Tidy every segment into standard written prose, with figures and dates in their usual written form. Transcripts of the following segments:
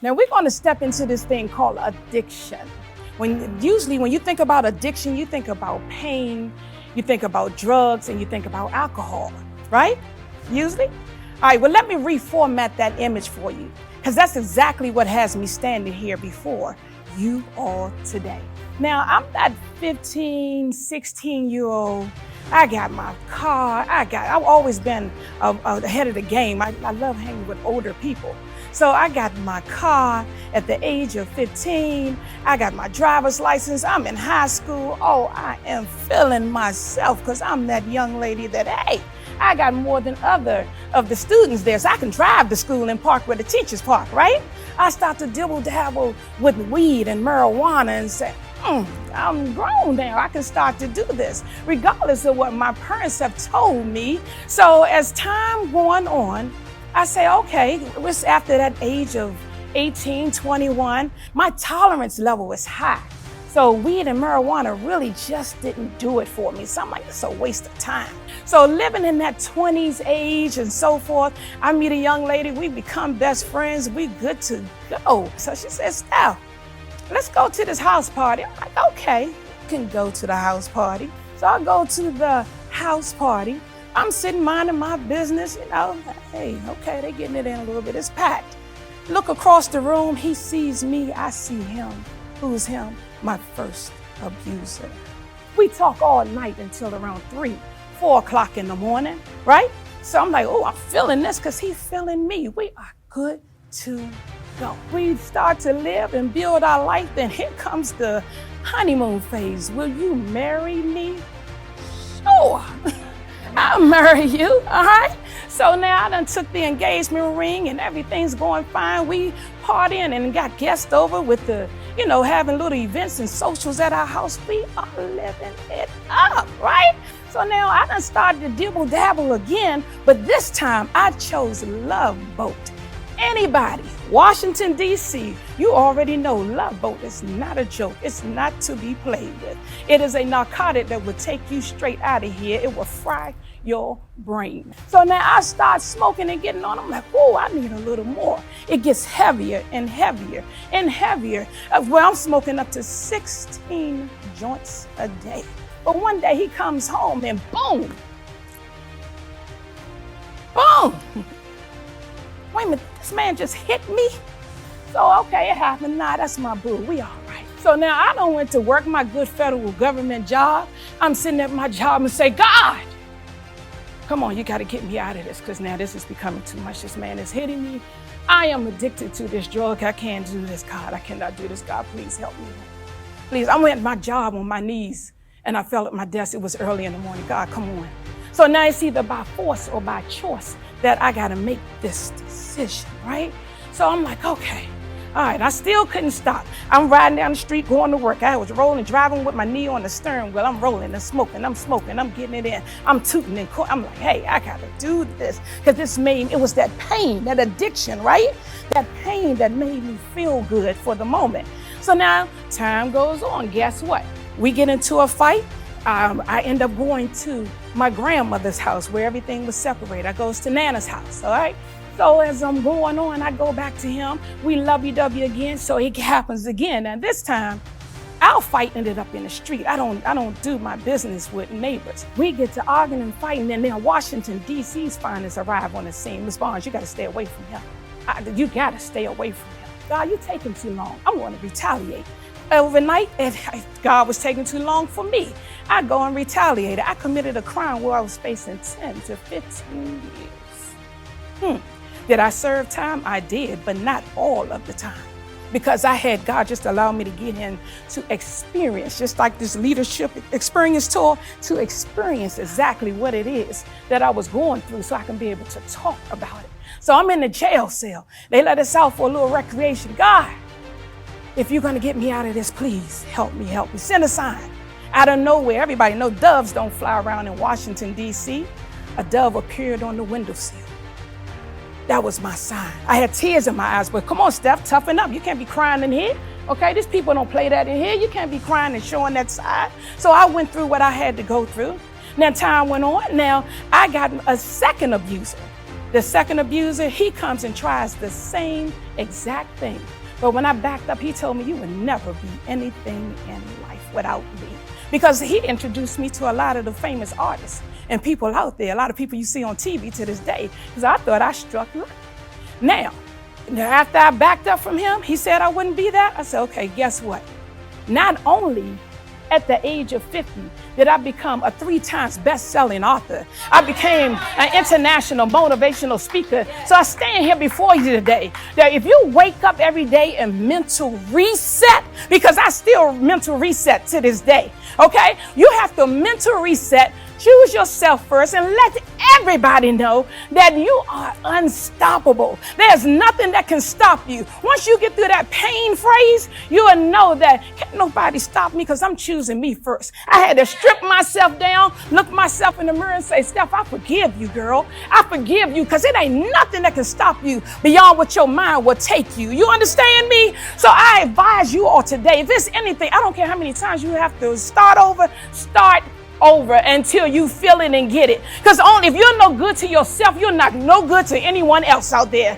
Now we're going to step into this thing called addiction. Usually when you think about addiction, you think about pain, you think about drugs, and you think about alcohol, right? Usually. All right, well, let me reformat that image for you, because that's exactly what has me standing here before you all today. Now, I'm that 15, 16-year-old. I got my car. I've always been ahead of the game. I love hanging with older people. So I got my car at the age of 15. I got my driver's license. I'm in high school. Oh, I am feeling myself because I'm that young lady that, hey, I got more than other of the students there, so I can drive to school and park where the teachers park, right? I start to dibble-dabble with weed and marijuana and say, I'm grown now. I can start to do this, regardless of what my parents have told me. So as time going on, I say, okay, it's after that age of 18, 21, my tolerance level is high. So weed and marijuana really just didn't do it for me. So I'm like, it's a waste of time. So living in that 20s age and so forth, I meet a young lady, we become best friends, we good to go. So she says, Steph, let's go to this house party. I'm like, okay, you can go to the house party. So I go to the house party. I'm sitting minding my business, hey, okay, they getting it in a little bit, it's packed. Look across the room, he sees me, I see him. Who's him? My first abuser. We talk all night until around 3, 4 o'clock in the morning, right? So I'm like, oh, I'm feeling this because he's feeling me. We are good to go. We start to live and build our life, then here comes the honeymoon phase. Will you marry me? Sure. I'll marry you, all right? So now I done took the engagement ring and everything's going fine. We partying and got guests over with the, having little events and socials at our house. We are living it up, right? So now I done started to dibble-dabble again, but this time I chose Love Boat. Anybody, Washington, D.C., you already know Love Boat is not a joke. It's not to be played with. It is a narcotic that will take you straight out of here. It will fry your brain. So now I start smoking and getting on. I'm like, whoa, I need a little more. It gets heavier and heavier and heavier. Well, I'm smoking up to 16 joints a day. But one day he comes home and boom, boom. Wait a minute, this man just hit me? So, okay, it happened. Nah, that's my boo. We all right. So now I done went to work my good federal government job. I'm sitting at my job and say, God, come on, you got to get me out of this because now this is becoming too much. This man is hitting me. I am addicted to this drug. I can't do this, God. I cannot do this. God, please help me. Please, I went at my job on my knees and I fell at my desk. It was early in the morning. God, come on. So now it's either by force or by choice that I got to make this decision, right? So I'm like, okay, all right, I still couldn't stop. I'm riding down the street going to work. I was driving with my knee on the steering wheel. I'm rolling and smoking, I'm getting it in. I'm tooting and I'm like, hey, I got to do this because it was that pain, that addiction, right? That pain that made me feel good for the moment. So now time goes on. Guess what? We get into a fight. I end up going to my grandmother's house where everything was separated. I goes to Nana's house, all right? So as I'm going on, I go back to him. We lovey-dovey again, so it happens again. And this time, our fight ended up in the street. I don't do my business with neighbors. We get to arguing and fighting, and then Washington, D.C.'s finest arrive on the scene. Ms. Barnes, you got to stay away from him. You got to stay away from him. God, you're taking too long. I'm going to retaliate. Overnight, God was taking too long for me. I go and retaliated. I committed a crime where I was facing 10 to 15 years. Did I serve time? I did, but not all of the time. Because I had God just allow me to get in to experience, just like this leadership experience tour, to experience exactly what it is that I was going through so I can be able to talk about it. So I'm in the jail cell. They let us out for a little recreation. God, if you're going to get me out of this, please help me. Send a sign. Out of nowhere, everybody knows doves don't fly around in Washington, D.C. A dove appeared on the windowsill. That was my sign. I had tears in my eyes, but come on, Steph, toughen up. You can't be crying in here. Okay, these people don't play that in here. You can't be crying and showing that side. So I went through what I had to go through. Now time went on. Now I got a second abuser. The second abuser, he comes and tries the same exact thing. But when I backed up, he told me, you would never be anything in life without me. Because he introduced me to a lot of the famous artists and people out there, a lot of people you see on TV to this day, because I thought I struck luck. Now, after I backed up from him, he said I wouldn't be that. I said, okay, guess what? Not only at the age of 50 did I become a 3 times best-selling author, I became an international motivational speaker. So I stand here before you today that if you wake up every day and mental reset, because I still mental reset to this day, okay? You have to mental reset. Choose yourself first and let everybody know that you are unstoppable. There's nothing that can stop you. Once you get through that pain phrase, you will know that can't nobody stop me because I'm choosing me first. I had to strip myself down, look myself in the mirror and say, Steph, I forgive you, girl. I forgive you because it ain't nothing that can stop you beyond what your mind will take you. You understand me? So I advise you all today, if it's anything, I don't care how many times you have to start over until you feel it and get it. Because only if you're no good to yourself, you're not no good to anyone else out there.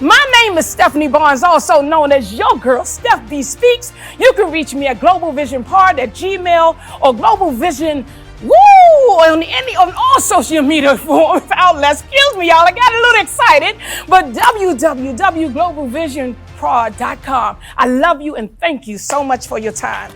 My name is Stephanie Barnes, also known as your girl, Steff'B Speaks. You can reach me at globalvisionpod@gmail or Global Vision on all social media outlets. Excuse me, y'all, I got a little excited. But www.globalvisionprod.com. I love you and thank you so much for your time.